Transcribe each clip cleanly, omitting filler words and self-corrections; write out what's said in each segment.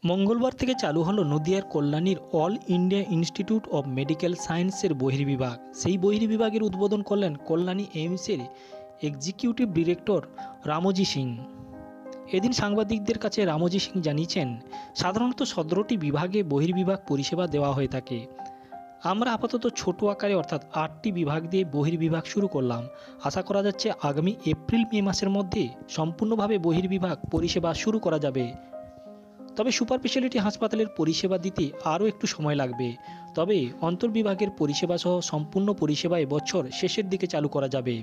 মঙ্গলবার থেকে চালু হলো নদিয়ার কল্যাণীর all India institute of medical সায়েন্সের বহির্বিভাগ। সেই বহির্বিভাগের উদ্বোধন করলেন কল্যাণী এইমসের এক্সিকিউটিভ ডিরেক্টর রামজি সিং। এদিন সাংবাদিকদের কাছে রামজি সিং জানিয়েছেন, সাধারণত 17টি বিভাগে বহির্বিভাগ পরিষেবা দেওয়া হয়ে থাকে। আমরা আপাতত ছোট আকারে অর্থাৎ 8টি বিভাগ দিয়ে বহির্বিভাগ শুরু করলাম। আশা করা যাচ্ছে আগামী এপ্রিল-মে মাসের মধ্যে সম্পূর্ণভাবে বহির্বিভাগ পরিষেবা শুরু করা যাবে। তবে সুপার স্পেশালিটি হাসপাতালের পরিষেবা দিতে আরও একটু সময় লাগবে। তবে অন্তর্বিভাগের পরিষেবা সহ সম্পূর্ণ পরিষেবা এবছর শেষের দিকে চালু করা যাবে।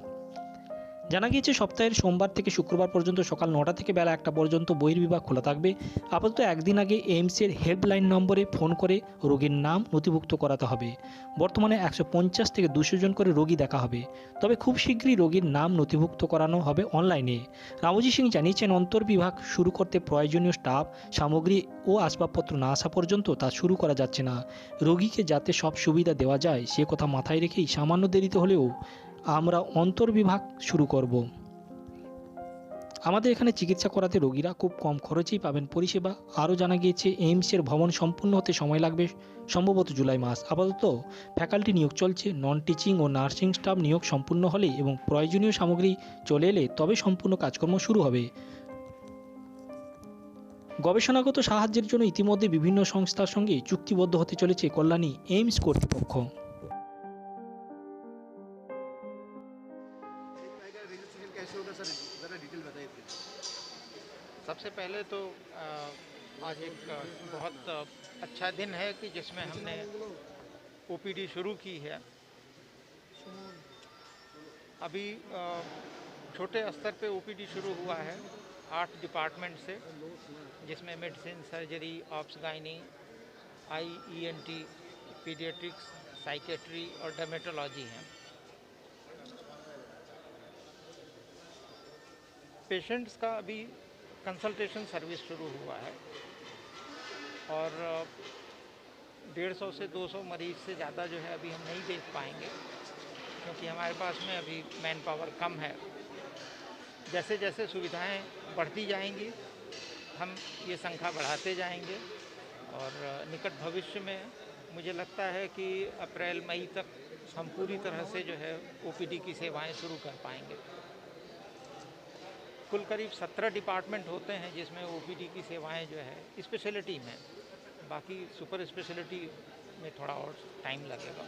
জানা গিয়েছে সপ্তাহের সোমবার থেকে শুক্রবার পর্যন্ত সকাল 9টা থেকে বেলা 1টা পর্যন্ত বহির্বিভাগ খোলা থাকবে। আপাতত একদিন আগে এইমসের হেল্পলাইন নম্বরে ফোন করে রোগীর নাম নথিভুক্ত করাতে হবে। বর্তমানে 150 থেকে 200 জন করে রোগী দেখা হবে। তবে খুব শীঘ্রই রোগীর নাম নথিভুক্ত করানো হবে অনলাইনে। রামজি সিং জানিয়েছেন, অন্তর্বিভাগ শুরু করতে প্রয়োজনীয় স্টাফ, সামগ্রী ও আসবাবপত্র না আসা পর্যন্ত তা শুরু করা যাচ্ছে না। রোগীকে যাতে সব সুবিধা দেওয়া যায় সে কথা মাথায় রেখেই সামান্য দেরিতে হলেও আমরা অন্তর্বিভাগ শুরু করব। আমাদের এখানে চিকিৎসা করাতে রোগীরা খুব কম খরচেই পাবেন পরিষেবা। আরও জানা গিয়েছে, এইমসের ভবন সম্পূর্ণ হতে সময় লাগবে সম্ভবত জুলাই মাস। আপাতত ফ্যাকাল্টি নিয়োগ চলছে। নন টিচিং ও নার্সিং স্টাফ নিয়োগ সম্পূর্ণ হলে এবং প্রয়োজনীয় সামগ্রী চলে এলে তবে সম্পূর্ণ কাজকর্ম শুরু হবে। গবেষণাগত সাহায্যের জন্য ইতিমধ্যে বিভিন্ন সংস্থার সঙ্গে চুক্তিবদ্ধ হতে চলেছে কল্যাণী এইমস কর্তৃপক্ষ। रजिस्ट्रेशन कैसे होगा सर, ज़रा डिटेल बताइए प्लीज। सबसे पहले तो आज एक बहुत अच्छा दिन है कि जिसमें हमने ओपीडी शुरू की है। अभी छोटे स्तर पे ओपीडी शुरू हुआ है 8 डिपार्टमेंट से, जिसमें medicine, surgery, ops gynae, IENT, paediatrics, psychiatry और डर्मेटोलॉजी हैं। पेशेंट्स का अभी कंसल्टेशन सर्विस शुरू हुआ है और 150 से 200 मरीज से ज़्यादा जो है अभी हम नहीं देख पाएंगे, क्योंकि हमारे पास में अभी मैन पावर कम है। जैसे जैसे सुविधाएं बढ़ती जाएंगी हम ये संख्या बढ़ाते जाएंगे और निकट भविष्य में मुझे लगता है कि अप्रैल मई तक हम पूरी तरह से जो है ओपीडी की सेवाएं शुरू कर पाएंगे। कुल करीब 17 डिपार्टमेंट होते हैं जिसमें ओपीडी की सेवाएं जो है स्पेशलिटी में, बाकी सुपर स्पेशलिटी में थोड़ा और टाइम लगेगा।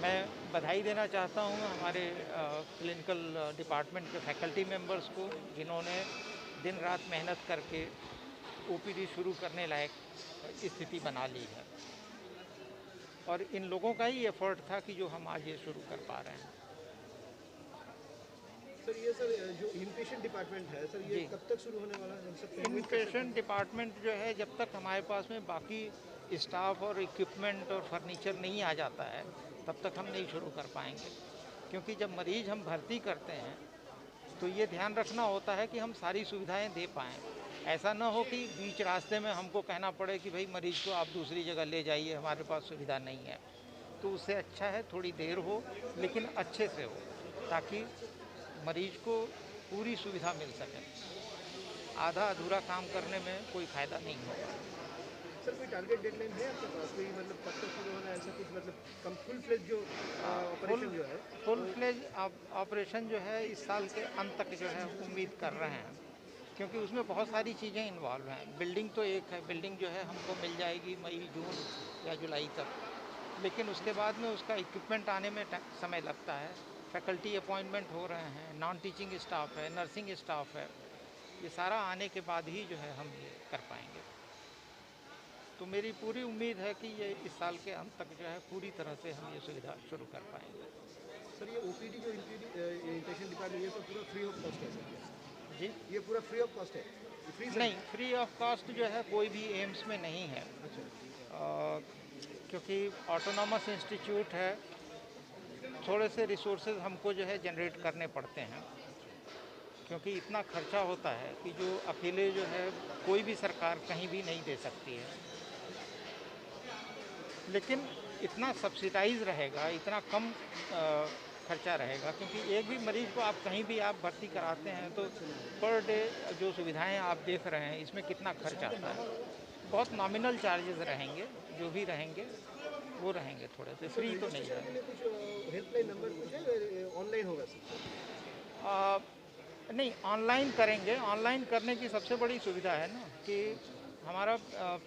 मैं बधाई देना चाहता हूं हमारे क्लिनिकल डिपार्टमेंट के फैकल्टी मेंबर्स को, जिन्होंने दिन रात मेहनत करके ओपीडी शुरू करने लायक स्थिति बना ली है। और इन लोगों का ही एफर्ट था कि जो हम आज ये शुरू कर पा रहे हैं। सर ये जो इनपेशेंट डिपार्टमेंट है सर, ये कब तक शुरू होने वाला है? इनपेशेंट डिपार्टमेंट जो है जब तक हमारे पास में बाकी स्टाफ और इक्विपमेंट और फर्नीचर नहीं आ जाता है तब तक हम नहीं शुरू कर पाएंगे, क्योंकि जब मरीज़ हम भर्ती करते हैं तो ये ध्यान रखना होता है कि हम सारी सुविधाएं दे पाएँ। ऐसा ना हो कि बीच रास्ते में हमको कहना पड़े कि भाई मरीज़ को आप दूसरी जगह ले जाइए, हमारे पास सुविधा नहीं है। तो उससे अच्छा है थोड़ी देर हो लेकिन अच्छे से हो, ताकि मरीज को पूरी सुविधा मिल सके। आधा अधूरा काम करने में कोई फ़ायदा नहीं होगा। सर कोई टारगेट डेडलाइन है आपके पास, कोई मतलब कब तक शुरू होना है, ऐसा कुछ मतलब कम फुल फ्लेज जो ऑपरेशन जो है? फुल फ्लेज ऑपरेशन जो है इस साल के अंत तक जो है उम्मीद कर रहे हैं, क्योंकि उसमें बहुत सारी चीज़ें इन्वॉल्व हैं। बिल्डिंग तो एक है, बिल्डिंग जो है हमको मिल जाएगी मई जून या जुलाई तक, लेकिन उसके बाद में उसका इक्विपमेंट आने में समय लगता है। फैकल्टी अपॉइंटमेंट हो रहे हैं, नॉन टीचिंग स्टाफ है, नर्सिंग स्टाफ है, ये सारा आने के बाद ही जो है हम ये कर पाएंगे। तो मेरी पूरी उम्मीद है कि ये इस साल के अंत तक जो है पूरी तरह से हम ये सुविधा शुरू कर पाएंगे। सर ये ओपीडी जो इनपेशेंट डिपार्टमेंट, ये तो पूरा फ्री ऑफ कॉस्ट है सर? जी, ये पूरा फ्री ऑफ कॉस्ट है? फ्री नहीं, फ्री ऑफ कॉस्ट जो है कोई भी एम्स में नहीं है। अच्छा। क्योंकि ऑटोनॉमस इंस्टीट्यूट है, थोड़े से रिसोर्सेज हमको जो है जनरेट करने पड़ते हैं, क्योंकि इतना खर्चा होता है कि जो अकेले जो है कोई भी सरकार कहीं भी नहीं दे सकती है। लेकिन इतना सब्सिडाइज रहेगा, इतना कम खर्चा रहेगा, क्योंकि एक भी मरीज़ को आप कहीं भी आप भर्ती कराते हैं तो पर डे जो सुविधाएं आप देख रहे हैं इसमें कितना खर्च आता है। बहुत नॉमिनल चार्जेस रहेंगे, जो भी रहेंगे वो रहेंगे, थोड़े से फ्री तो नहीं रजिस्ट्रेशन के रहेंगे। लिए कुछ हेल्पलाइन नंबर कुछ है, ऑनलाइन होगा सब? आ, नहीं, ऑनलाइन करेंगे। ऑनलाइन करने की सबसे बड़ी सुविधा है ना कि हमारा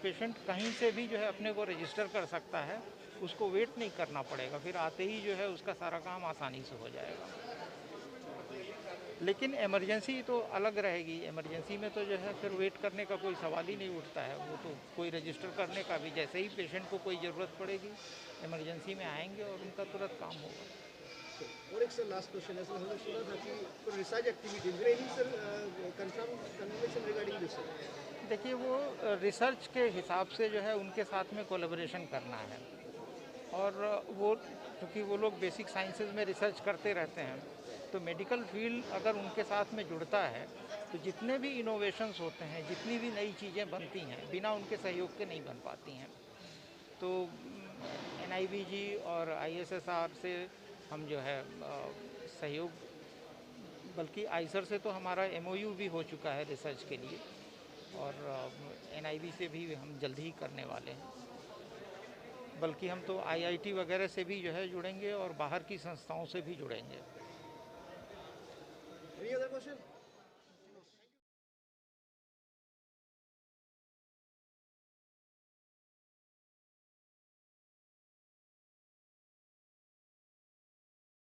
पेशेंट कहीं से भी जो है अपने को रजिस्टर कर सकता है, उसको वेट नहीं करना पड़ेगा, फिर आते ही जो है उसका सारा काम आसानी से हो जाएगा। लेकिन इमरजेंसी तो अलग रहेगी। इमरजेंसी में तो जो है फिर वेट करने का कोई सवाल ही नहीं उठता है, वो तो कोई रजिस्टर करने का भी, जैसे ही पेशेंट को कोई ज़रूरत पड़ेगी इमरजेंसी में आएंगे और उनका तुरंत काम होगा। और एक सर लास्ट क्वेश्चन है सर, हमने सुना था कि for research activities any sir confirmation regarding this sir? देखिए, वो रिसर्च के हिसाब से जो है उनके साथ में कोलैबोरेशन करना है, और वो क्योंकि वो लोग बेसिक साइंसेज में रिसर्च करते रहते हैं, तो मेडिकल फील्ड अगर उनके साथ में जुड़ता है तो जितने भी इनोवेशंस होते हैं, जितनी भी नई चीज़ें बनती हैं, बिना उनके सहयोग के नहीं बन पाती हैं। तो NIBG और ISSR से हम जो है सहयोग, बल्कि आइसर से तो हमारा MOU भी हो चुका है रिसर्च के लिए, और NIB से भी हम जल्द ही करने वाले हैं। बल्कि हम तो IIT वगैरह से भी जो है जुड़ेंगे और बाहर की संस्थाओं से भी जुड़ेंगे। Any other question?